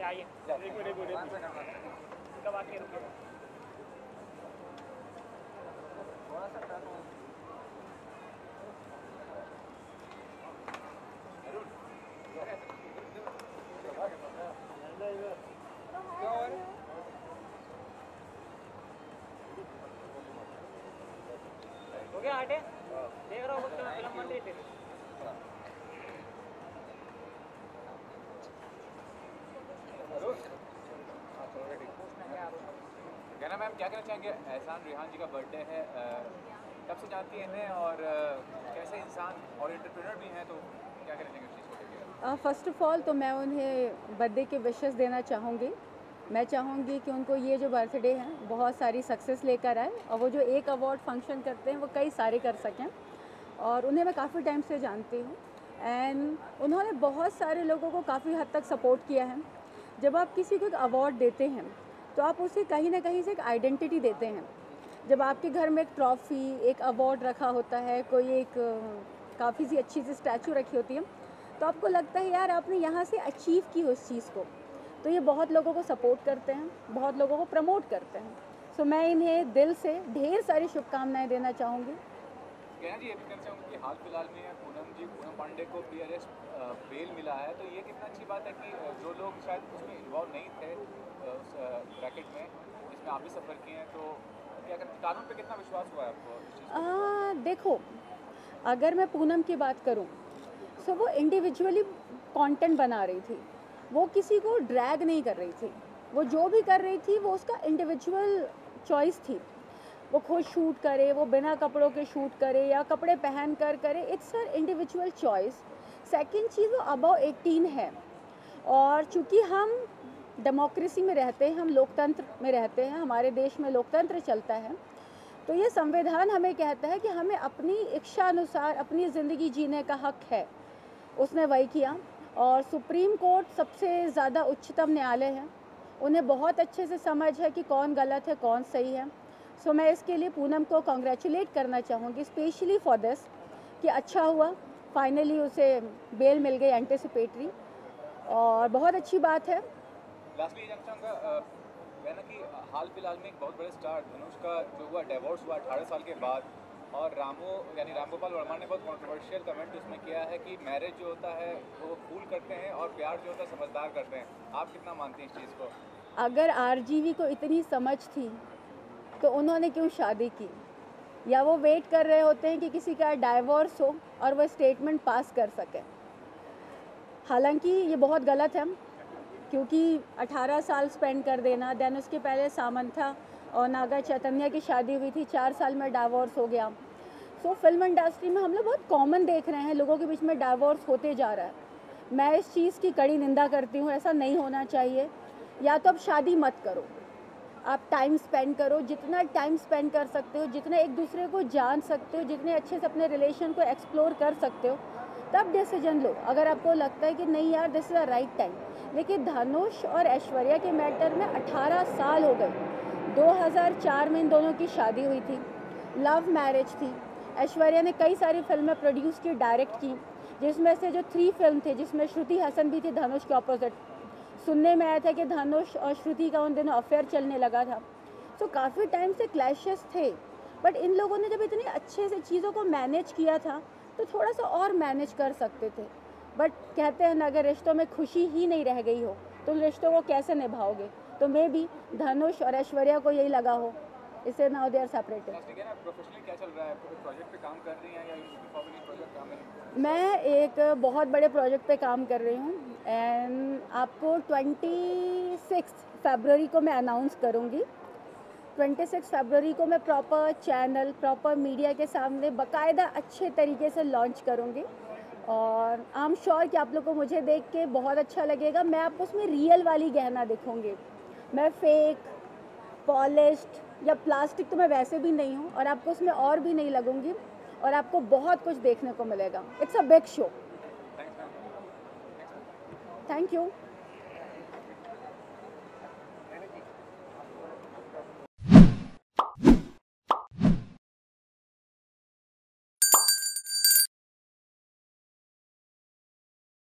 आइए एक मिनट कब आके रुकिए थोड़ा सा टर्न हो गया आटे देख रहा हूँ फिल्म मंत्री थे कहना मैम क्या कहना चाहेंगे? एहसान रिहान जी का बर्थडे है, कब से जानती हैं इन्हें और कैसे इंसान और एंटरप्रेन्योर भी हैं, तो क्या कहना चाहेंगे इस चीज़ को लेकर? फ़र्स्ट ऑफ़ ऑल तो मैं उन्हें बर्थडे के विशेस देना चाहूँगी। मैं चाहूँगी कि उनको ये जो बर्थडे है बहुत सारी सक्सेस लेकर आए और वो जो एक अवार्ड फंक्शन करते हैं वो कई सारे कर सकें। और उन्हें मैं काफ़ी टाइम से जानती हूँ एंड उन्होंने बहुत सारे लोगों को काफ़ी हद तक सपोर्ट किया है। जब आप किसी को एक अवार्ड देते हैं तो आप उसे कहीं ना कहीं से एक आइडेंटिटी देते हैं। जब आपके घर में एक ट्रॉफ़ी, एक अवार्ड रखा होता है, कोई एक काफ़ी सी अच्छी सी स्टैचू रखी होती है, तो आपको लगता है यार आपने यहाँ से अचीव की उस चीज़ को। तो ये बहुत लोगों को सपोर्ट करते हैं, बहुत लोगों को प्रमोट करते हैं। सो मैं इन्हें दिल से ढेर सारी शुभकामनाएं देना चाहूँगी। कहना जी ये भी कहना चाहूँगी कि हाल फिलहाल में पूनम पांडे को प्री अरेस्ट बेल मिला है, तो ये कितना अच्छी बात है कि जो लोग शायद उसमें इन्वॉल्व नहीं थे उस ब्रैकेट में जिसमें आप भी सफ़र किए हैं, तो क्या कानून पे कितना विश्वास हुआ है आपको? देखो, अगर मैं पूनम की बात करूँ तो वो इंडिविजुअली कंटेंट बना रही थी, वो किसी को ड्रैग नहीं कर रही थी। वो जो भी कर रही थी वो उसका इंडिविजुअल चॉइस थी। वो खुद शूट करे, वो बिना कपड़ों के शूट करे या कपड़े पहन कर करे, it's her individual choice. Second चीज़, वो अबव 18 है और चूँकि हम डेमोक्रेसी में रहते हैं, हम लोकतंत्र में रहते हैं, हमारे देश में लोकतंत्र चलता है, तो ये संविधान हमें कहता है कि हमें अपनी इच्छा अनुसार अपनी ज़िंदगी जीने का हक है। उसने वही किया और सुप्रीम कोर्ट सबसे ज़्यादा उच्चतम न्यायालय है, उन्हें बहुत अच्छे से समझ है कि कौन गलत है कौन सही है। सो मैं इसके लिए पूनम को कॉन्ग्रेचुलेट करना चाहूँगी स्पेशली फॉर दिस कि अच्छा हुआ फाइनली उसे बेल मिल गई एंटिसिपेटरी, और बहुत अच्छी बात है। लास्टली ये जानना चाहूँगा कहना कि हाल फिलहाल में एक बहुत बड़े स्टार धनुष का जो हुआ डिवोर्स हुआ 18 साल के बाद, और राम गोपाल वर्मा ने बहुत कंट्रोवर्शियल कमेंट उसमें किया है कि मैरिज जो होता है वो फूल करते हैं और प्यार जो होता है समझदार करते हैं। आप कितना मानते हैं इस चीज़ को? अगर आरजीवी को इतनी समझ थी तो उन्होंने क्यों शादी की? या वो वेट कर रहे होते हैं कि किसी का डाइवोर्स हो और वो स्टेटमेंट पास कर सके। हालांकि ये बहुत गलत है क्योंकि 18 साल स्पेंड कर देना, देन उसके पहले सामंथा और नागा चैतन्य की शादी हुई थी, 4 साल में डाइवोर्स हो गया। सो फिल्म इंडस्ट्री में हम लोग बहुत कॉमन देख रहे हैं, लोगों के बीच में डाइवोर्स होते जा रहा है। मैं इस चीज़ की कड़ी निंदा करती हूँ, ऐसा नहीं होना चाहिए। या तो अब शादी मत करो, आप टाइम स्पेंड करो, जितना टाइम स्पेंड कर सकते हो, जितना एक दूसरे को जान सकते हो, जितने अच्छे से अपने रिलेशन को एक्सप्लोर कर सकते हो, तब डिसीजन लो। अगर आपको लगता है कि नहीं यार this is the right time. लेकिन धनुष और ऐश्वर्या के मैटर में 18 साल हो गए। 2004 में इन दोनों की शादी हुई थी, लव मैरिज थी। ऐश्वर्या ने कई सारी फिल्में प्रोड्यूस की, डायरेक्ट की, जिसमें से जो 3 फिल्म थे जिसमें श्रुति हसन भी थी धनुष के ऑपोजिट। सुनने में आया था कि धनुष और श्रुति का उन दिनों अफेयर चलने लगा था। सो काफ़ी टाइम से क्लैशेस थे, बट इन लोगों ने जब इतने अच्छे से चीज़ों को मैनेज किया था तो थोड़ा सा और मैनेज कर सकते थे। बट कहते हैं ना, अगर रिश्तों में खुशी ही नहीं रह गई हो तो रिश्तों को कैसे निभाओगे? तो मे भी धनुष और ऐश्वर्या को यही लगा हो, इससे now they are separated. Professionally क्या चल रहा है? प्रोजेक्ट पे काम कर रही हैं या प्रोजेक्ट काम है? मैं एक बहुत बड़े प्रोजेक्ट पे काम कर रही हूँ एंड आपको 26 फरवरी को मैं अनाउंस करूँगी। 26 फरवरी को मैं प्रॉपर चैनल, प्रॉपर मीडिया के सामने बाकायदा अच्छे तरीके से लॉन्च करूँगी और आई एम श्योर कि आप लोग को मुझे देख के बहुत अच्छा लगेगा। मैं आपको उसमें रियल वाली गहना दिखूँगी, मैं फेक, पॉलिश्ड या प्लास्टिक तो मैं वैसे भी नहीं हूँ, और आपको उसमें और भी नहीं लगूंगी और आपको बहुत कुछ देखने को मिलेगा। It's a big show. Thank you.